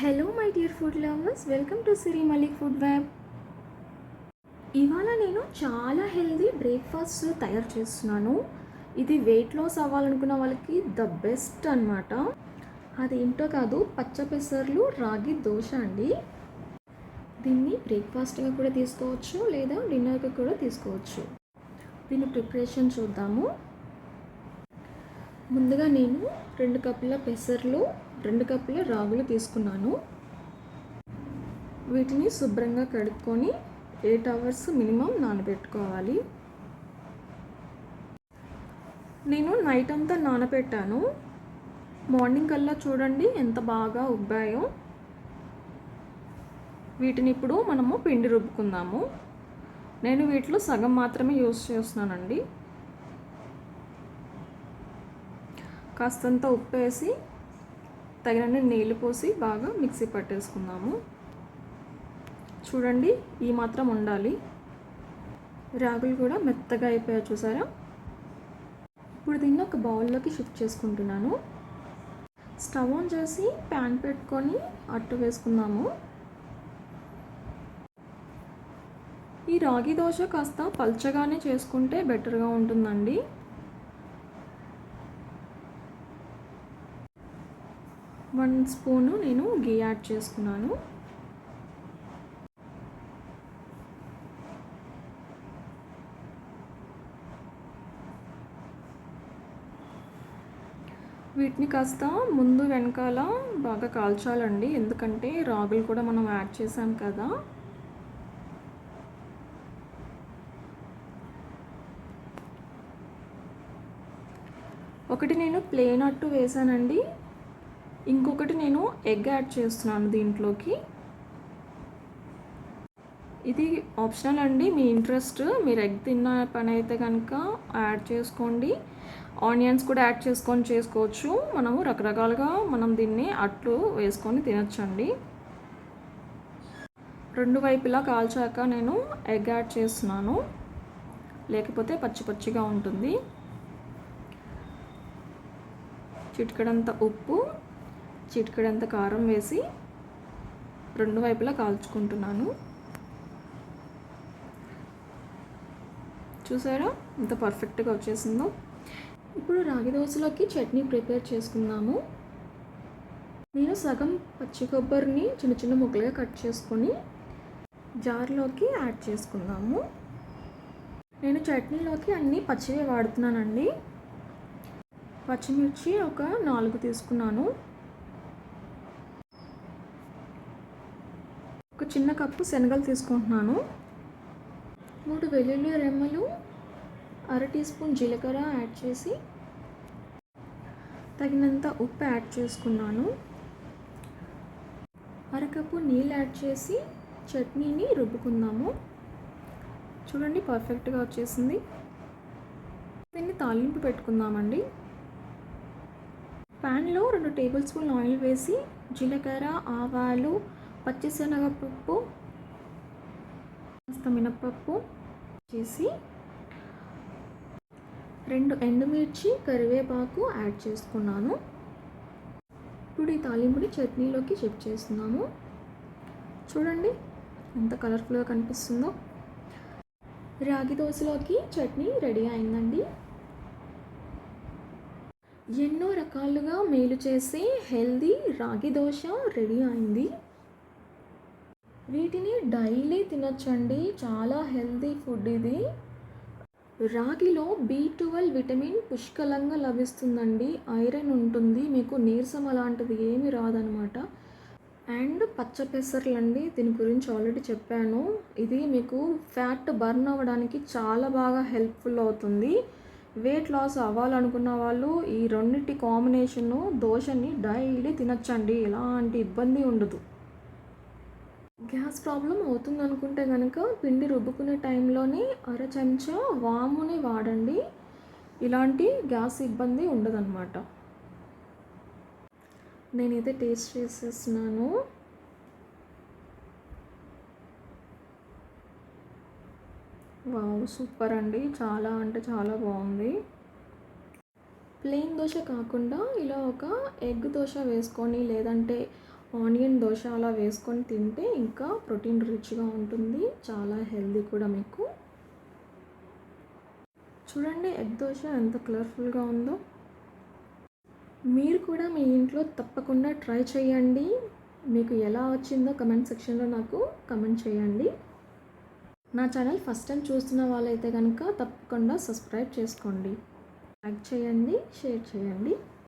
Hello my dear food lovers, welcome to Siri Malik food web. ఇవాళ నేను చాలా healthy breakfast తయారు చేస్తున్నాను. ఇది వెయిట్ లాస్ అవ్వాలనుకున్న వాళ్ళకి ద బెస్ట్ అనమాట. అది ఏంటో కాదు, పచ్చ పెసర్లు రాగి దోశ అండి. దీన్ని బ్రేక్ఫాస్ట్గా కూడా తీసుకోవచ్చు, లేదా డిన్నర్గా కూడా తీసుకోవచ్చు. దీని ప్రిపరేషన్ చూద్దాము. ముందుగా నేను 2 కప్పుల పెసర్లు, 2 కప్పుల రాగులు తీసుకున్నాను. వీటిని శుభ్రంగా కడుక్కొని 8 అవర్స్ మినిమం నానబెట్టుకోవాలి. నేను నైట్ అంతా నానబెట్టాను. మార్నింగ్ కల్లా చూడండి ఎంత బాగా ఉబ్బాయో. వీటిని ఇప్పుడు మనము పిండి రుబ్బుకుందాము. నేను వీటిలో సగం మాత్రమే యూస్ చేస్తున్నానండి. కాస్తంత ఉప్పు వేసి తగినన్ని నీళ్ళు పోసి బాగా మిక్సీ పట్టేసుకుందాము. చూడండి ఈ మాత్రం ఉండాలి. రాగులు కూడా మెత్తగా అయిపోయాయి చూసారా. ఇప్పుడు దీన్ని ఒక బౌల్లోకి షిఫ్ట్ చేసుకుంటున్నాను. స్టవ్ ఆన్ చేసి ప్యాన్ పెట్టుకొని అట్టు వేసుకుందాము. ఈ రాగి దోశ కాస్త పల్చగానే చేసుకుంటే బెటర్గా ఉంటుందండి. వన్ స్పూను నేను గీ యాడ్ చేసుకున్నాను. వీటిని కాస్త ముందు వెనకాల బాగా కాల్చాలండి, ఎందుకంటే రాగులు కూడా మనం యాడ్ చేసాం కదా. ఒకటి నేను ప్లేన్ అట్టు వేసానండి, ఇంకొకటి నేను ఎగ్ యాడ్ చేస్తున్నాను దీంట్లోకి. ఇది ఆప్షనల్ అండి, మీ ఇంట్రెస్ట్. మీరు ఎగ్ తిన్న పని అయితే కనుక యాడ్ చేసుకోండి. ఆనియన్స్ కూడా యాడ్ చేసుకొని చేసుకోవచ్చు. మనము రకరకాలుగా దీన్ని అట్లు వేసుకొని తినచ్చండి. 2 వైపులా కాల్చాక నేను ఎగ్ యాడ్ చేస్తున్నాను, లేకపోతే పచ్చి పచ్చిగా ఉంటుంది. చిటికెడంత ఉప్పు, చిటికెడంత కారం వేసి 2 వైపులా కాల్చుకుంటున్నాను. చూసారా ఎంత పర్ఫెక్ట్గా వచ్చేసిందో. ఇప్పుడు రాగి దోశలోకి చట్నీ ప్రిపేర్ చేసుకుందాము. నేను సగం పచ్చి కొబ్బరిని చిన్న చిన్న ముక్కలుగా కట్ చేసుకొని జార్లోకి యాడ్ చేసుకుందాము. నేను చట్నీలోకి అన్నీ పచ్చివే వాడుతున్నానండి. పచ్చిమిర్చి ఒక 4 తీసుకున్నాను. ఒక చిన్న కప్పు శనగలు తీసుకుంటున్నాను. 3 వెల్లుల్లి రెమ్మలు, 1/2 టీ స్పూన్ జీలకర్ర యాడ్ చేసి తగినంత ఉప్పు యాడ్ చేసుకున్నాను. 1/2 కప్పు నీళ్ళు యాడ్ చేసి చట్నీని రుబ్బుకుందాము. చూడండి పర్ఫెక్ట్గా వచ్చేసింది. దీన్ని తాలింపు పెట్టుకుందామండి. ప్యాన్లో 2 టేబుల్ స్పూన్ ఆయిల్ వేసి జీలకర్ర, ఆవాలు, పచ్చిశనగపప్పు, కాస్త మినపప్పు చేసి 2 ఎండుమిర్చి, కరివేపాకు యాడ్ చేసుకున్నాను. ఇప్పుడు ఈ తాలింపుని చట్నీలోకి షిఫ్ట్ చేస్తున్నాము. చూడండి ఎంత కలర్ఫుల్గా కనిపిస్తుందో. రాగి దోశలోకి చట్నీ రెడీ అయిందండి. ఎన్నో రకాలుగా మేలు చేసే హెల్దీ రాగి దోశ రెడీ అయింది. వీటిని డైలీ తినొచ్చండి, చాలా హెల్దీ ఫుడ్ ఇది. రాగిలో B12 విటమిన్ పుష్కలంగా లభిస్తుందండి. ఐరన్ ఉంటుంది, మీకు నీరసం అలాంటిది ఏమీ రాదనమాట. అండ్ పచ్చ పెసర్లు అండి, దీని గురించి ఆల్రెడీ చెప్పాను. ఇది మీకు ఫ్యాట్ బర్న్ అవ్వడానికి చాలా బాగా హెల్ప్ఫుల్ అవుతుంది. వెయిట్ లాస్ అవ్వాలనుకున్న వాళ్ళు ఈ రెండింటి కాంబినేషను దోశని డైలీ తినచ్చండి, ఎలాంటి ఇబ్బంది ఉండదు. గ్యాస్ ప్రాబ్లం అవుతుంది అనుకుంటే కనుక పిండి రుబ్బుకునే టైంలోనే 1/2 చెంచా వాముని వాడండి, ఇలాంటి గ్యాస్ ఇబ్బంది ఉండదన్నమాట. నేనైతే టేస్ట్ చేసేస్తున్నాను. వావ్, సూపర్ అండి, చాలా అంటే చాలా బాగుంది. ప్లెయిన్ దోశ కాకుండా ఇలా ఒక ఎగ్ దోశ వేసుకొని, లేదంటే ఆనియన్ దోశ అలా వేసుకొని తింటే ఇంకా ప్రోటీన్ రిచ్గా ఉంటుంది, చాలా హెల్దీ కూడా మీకు. చూడండి ఎగ్ దోశ ఎంత కలర్ఫుల్గా ఉందో. మీరు కూడా మీ ఇంట్లో తప్పకుండా ట్రై చేయండి. మీకు ఎలా వచ్చిందో కమెంట్ సెక్షన్లో నాకు కమెంట్ చేయండి. నా ఛానల్ ఫస్ట్ టైం చూస్తున్న వాళ్ళైతే కనుక తప్పకుండా సబ్స్క్రైబ్ చేసుకోండి, లైక్ చేయండి, షేర్ చేయండి.